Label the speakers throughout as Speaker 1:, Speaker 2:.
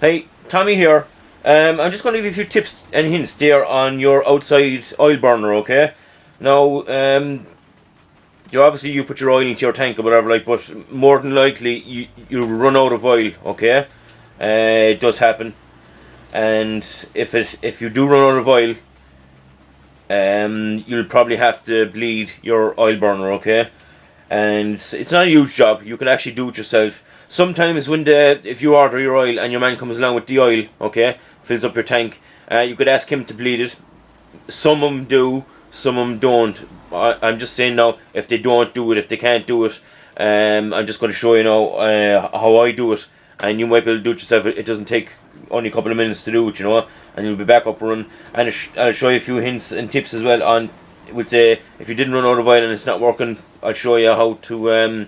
Speaker 1: Hey, Tommy here. I'm just going to give you a few tips and hints there on your outside oil burner, okay? Now, you put your oil into your tank or whatever, like, but more than likely you run out of oil, okay? It does happen, and if you do run out of oil, you'll probably have to bleed your oil burner, okay? And it's not a huge job. You can actually do it yourself. Sometimes if you order your oil and your man comes along with the oil, okay, fills up your tank, you could ask him to bleed it. Some of them do, some of them don't. I'm just saying now, if they don't do it, if they can't do it, I'm just going to show you now how I do it, and you might be able to do it yourself. It doesn't take only a couple of minutes to do it, and you'll be back up and running. And I'll show you a few hints and tips as well on, would say, if you didn't run out of oil and it's not working, I'll show you how to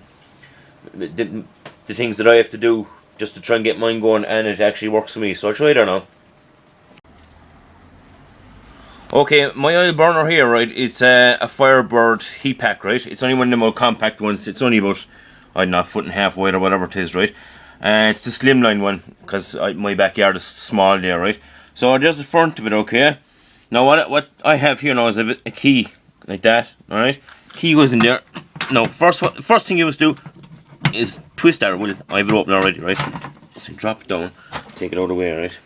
Speaker 1: the things that I have to do just to try and get mine going, and it actually works for me. So I'll show you there now. Okay, my oil burner here, right, it's a Firebird heat pack, right? It's only one of the more compact ones. It's only about, I don't know, a foot and a half wide or whatever it is, right? It's the slimline one, because my backyard is small there, right? So there's the front of it, okay? Now what I have here now is a key, like that, alright? Key goes in there. Now, first thing you must do is twist that. Well, I have it open already, right? So you drop it down, take it out of the way, right?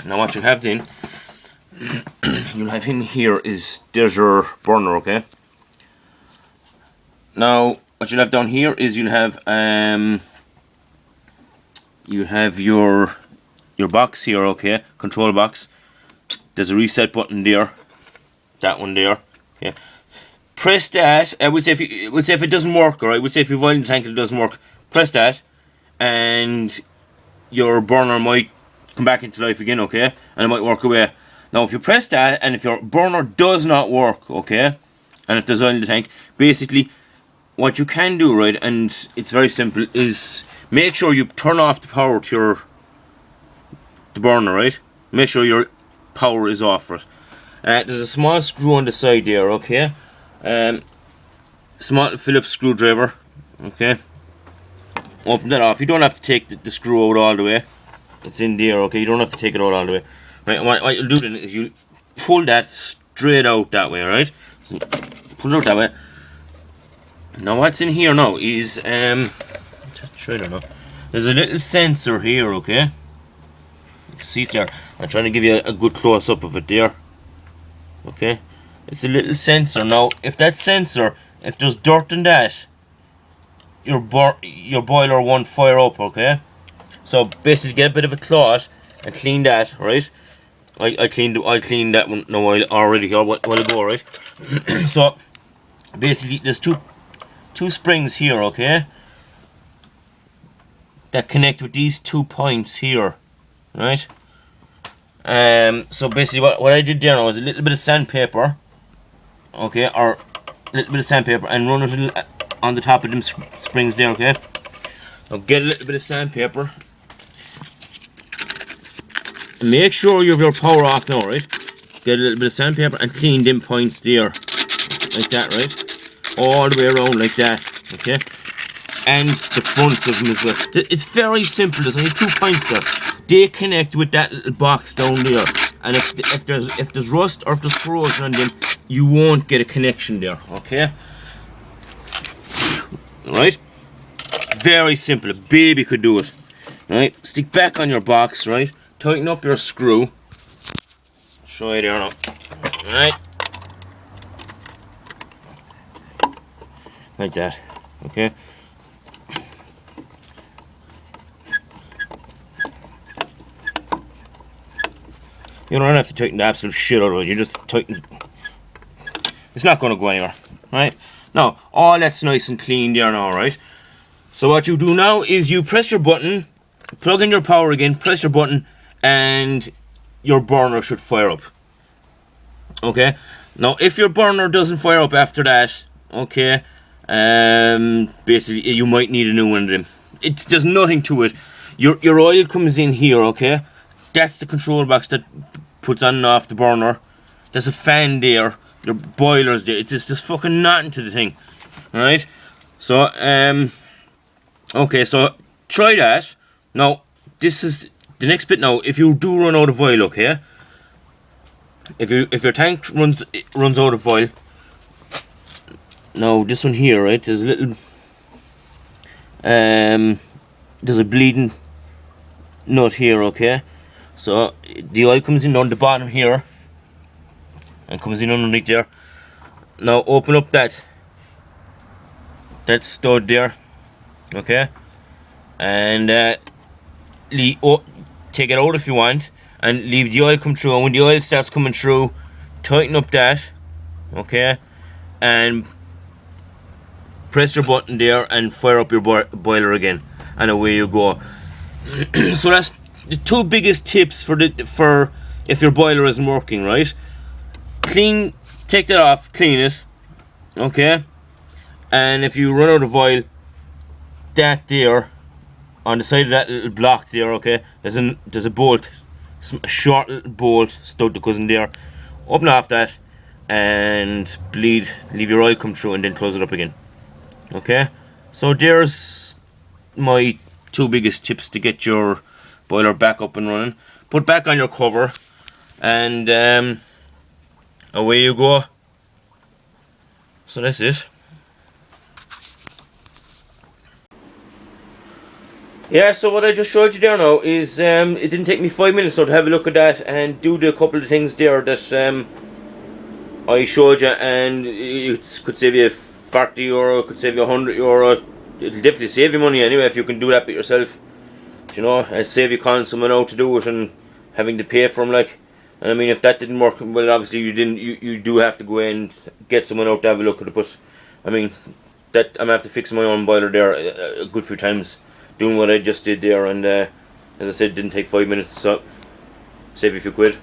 Speaker 1: Now what you have then, you'll have in here is, there's your burner, okay? Now, what you'll have down here is you have your box here, okay? Control box. There's a reset button there. That one there. Okay. Press that. I would say if it doesn't work, alright? I would say if you've oil in the tank and it doesn't work, press that, and your burner might come back into life again, okay? And it might work away. Now, if you press that, and if your burner does not work, okay, and if there's oil in the tank, basically, what you can do, right, and it's very simple, is make sure you turn off the power to the burner, right? Make sure your power is off for it. There's a small screw on the side there, okay? Small Phillips screwdriver, okay? Open that off. You don't have to take the screw out all the way. It's in there, okay? You don't have to take it out all the way. Right, what you'll do then is you pull that straight out that way, right? Pull it out that way. Now what's in here now is, show you now. There's a little sensor here, okay? You can see it there. I'm trying to give you a good close-up of it there. Okay? It's a little sensor. Now, if there's dirt in that, your boiler won't fire up, okay? So basically get a bit of a cloth and clean that, right? I cleaned that one no while already a while ago, right? So basically there's two springs here, okay? That connect with these 2 points here, right? So basically what I did there now was a little bit of sandpaper, okay, or a little bit of sandpaper, and run it on the top of them springs there, okay? Now get a little bit of sandpaper. Make sure you have your power off now, right? Get a little bit of sandpaper and clean them points there, like that, right? All the way around like that, okay? And the fronts of them as well. It's very simple. There's only 2 points there. They connect with that little box down there, and if there's rust or if there's corrosion on them, you won't get a connection there, okay? Alright? Very simple. A baby could do it. Right? Stick back on your box, right? Tighten up your screw. Show you there now. Alright? Like that. Okay? You don't have to tighten the absolute shit out of it. You just tighten. It's not going to go anywhere, right? Now, all that's nice and clean there now, right? So what you do now is you press your button, plug in your power again, press your button, and your burner should fire up. Okay? Now, if your burner doesn't fire up after that, okay, basically you might need a new one of them. There's nothing to it. Your oil comes in here, okay? That's the control box that puts on and off the burner. There's a fan there. Your boiler's there. It's just fucking nothing to the thing. Alright? So, okay, so try that. Now, this is the next bit now, if you do run out of oil, okay, if your tank runs out of oil, now this one here, right, there's a little there's a bleeding nut here, okay, so the oil comes in on the bottom here and comes in underneath there. Now open up that stud there, okay, and take it out if you want, and leave the oil come through. And when the oil starts coming through, tighten up that, okay, and press your button there and fire up your boiler again, and away you go. So that's the two biggest tips for if your boiler isn't working, right? Take that off, clean it, okay, and if you run out of oil, that there on the side of that little block there, okay, there's a bolt, a short little bolt stud that goes in there. Open off that and leave your oil come through, and then close it up again, okay. So there's my two biggest tips to get your boiler back up and running. Put back on your cover, and away you go. So that's it. Yeah, so what I just showed you there now is it didn't take me 5 minutes now to have a look at that and do the couple of things there that I showed you, and it could save you €40, it could save you €100. It'll definitely save you money anyway if you can do that bit yourself. You know, and save you calling someone out to do it and having to pay for them, like. And I mean, if that didn't work, well, obviously you do have to go in and get someone out to have a look at it. But I mean, that I'm gonna have to fix my own boiler there a good few times, doing what I just did there. And as I said, it didn't take 5 minutes, so save you a few quid.